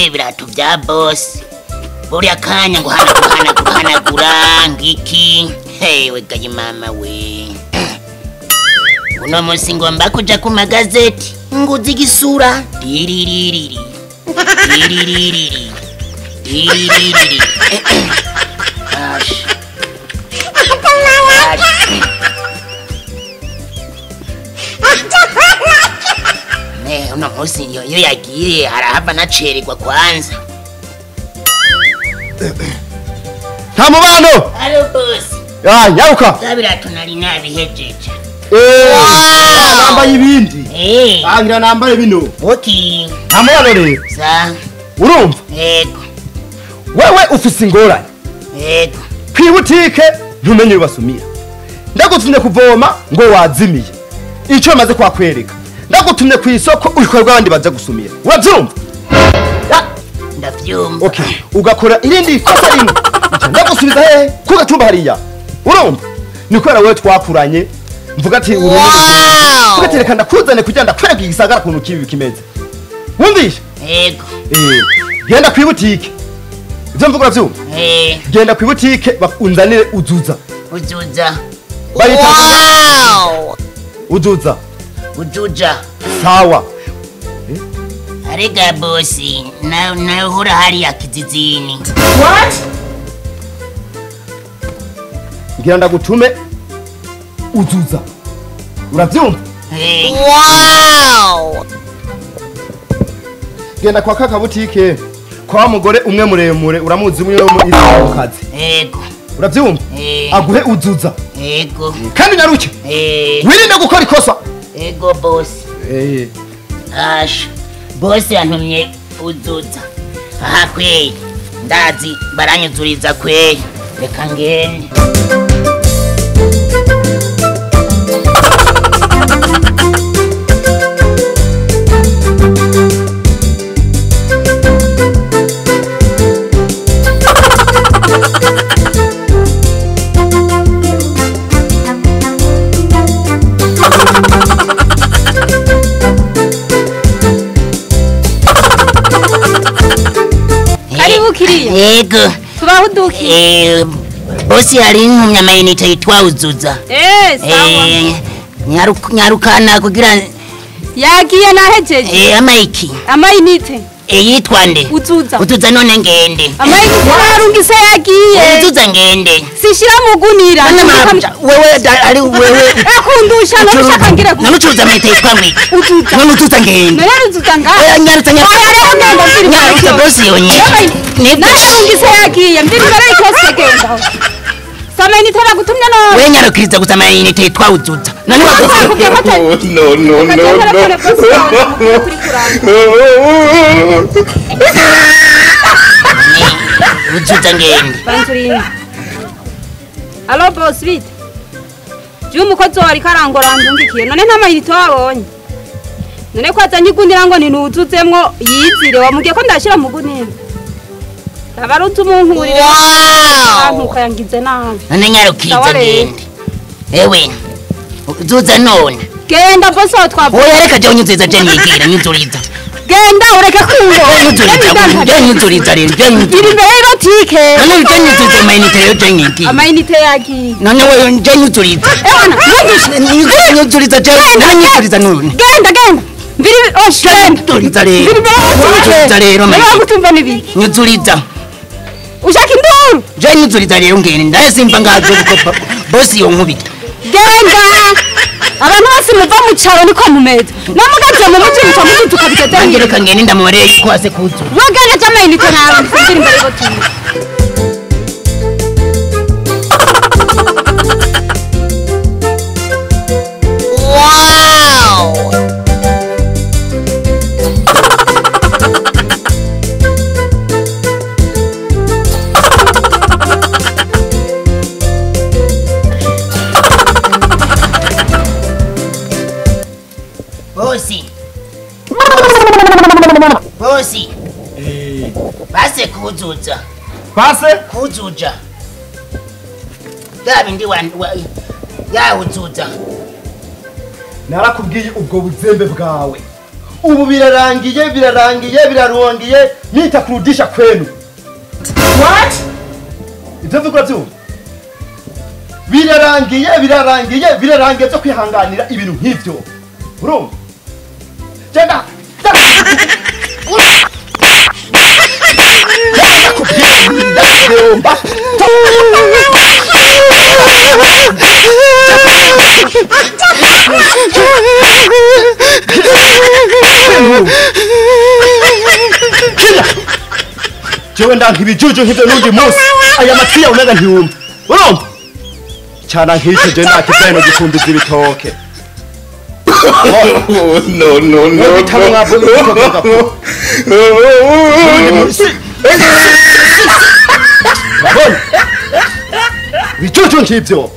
ibirato bya boss buriya kanya ngo hanagura ngiki we gaye mama we uno munsi ngomba kuja ku magazeti nguzi igisura diririri uno munsi yo yagiye arahava nacererwa kwanza. Nta mubano. Alo boss. Nyaruka. Zabirato nari nabihejeje. Nambaye ibindi. Ngira nambaye bino. Okay. Nta mubano rero. Sa. Urumva? Yego. Wewe ufise ingorane. Yego. Kwibutike ntumenye ubasumira. Ndagutumye kuvoma ngo wazimiye. Ico maze kwakwereka. Ndagutumye ku isoko ubikorwa abandi baza gusumira. Uravyumva? Ndavyumva. Okay, ugakora irindi kosa rimwe. Ndagusubiza he kugacumba hariya. Urumva? Nikwera wewe twakuranye. Mvuga ati ugatereka ndakuzane kugenda kwereka igisagara kuntu kibi kimeze. Wumvisha? Yego. Genda kwibutike. Ivyo mvuga uravyumva? Genda kwibutike bakunzanire UZUZA. UZUZA. UZUZA. UZUZA. Sawa. Arega bosi, na hura hali ya kijijini. What? Ngira ndagutume UZUZA. Uravyumva? Wow! Genda kwa kaka butike kwa mugore umwe muremure uramuzi umwe mu kazi. Yego. Uravyumva? Aguhe UZUZA. Yego. Kandi naruke. Wirinde gukora ikosa. Yego bosi. Bosi yantumye UZUZA. Aha kweli. Ndazi baranyuzuriza kweli. Reka ngende. Yego. Tubahuduki. Bosi ari nkumya amaunite yitwa UZUZA. Sawa. Nyarukana kugira yagiye nahejeje. Amaunite. Amaunite. Yitwa nde? UZUZA. UZUZA none ngende. Amaunite yarungise yagiye. UZUZA ngende. Sishira mugunira. Wewe ari wewe. Akundusha no shaka ngire ku. Namucuza amaunite yitwa ngwiki. UZUZA. None UZUZA ngende. None UZUZA ngaho. Nyarutsa bosi yonye. Narungise yagiye. Mbiri bare ikose genda. Amaunite bagutumye no. We nyarukiriza gusa amaunite yitwa UZUZA. None wagutumye. No. UZUZA ngende. Banzuri. Allo boss bit. Umukozi wari karangora ndungikiye none nta mayirito wabonye. None ko azanye igunira ngo ninuzuzemwo yizire wamugiye ko ndashira mu gunira. Tabarutu umuntu uri abantu kayangize nabi. None nyarukiriza ngende. Ewe. UZUZA none. Genda boss twavuye. Oya reka je unyuzuriza je nigira nyuzuriza. Genda ureke kundo. Nyuzuriza rero. Iri mbere y'ibotike. None je nyuzuriza amaunite yo je ngiki. Amaunite yagiye. None wewe je nyuzuriza. Nyuzuriza je nyuzuriza none. Genda. Mbiri nyuzuriza rero. Nyuzuriza rero amaunite. Gutumva nibi. Nyuzuriza. Ushaka induru. Je nyuzuriza rero ngene ndasimba ngaje gukopa. Bosi yo nkubita. Genda. Abantu bose muva mu cyaro niko mumeze. Namugaje mu muci mucamuzi tukabitete. Angireka ngene ndamureye yuko ase kuzu. Wagana cy'amaunite nawe mbiri mbere y'ibotike. Bosi. Base kuzuza. Base kuzuja. Gabi ndi ya UZUZA. Narakubwiye ubwo buzembe bwawe. ubu birarangiye birarongiye nita kurudisha kwenu. What? Ibyo vuga byo birarangiye byo kwihanganira ibintu nk'ibyo. Urumva? Genda jewe ndanka ibijuju nk'ibyo n'undi munsi aya matwi yawe umega ntiyumva. Urumva? Cyana nk'icyo je nakiveno gikumbiza ibitoke. No. Bijuju nk'ibyo.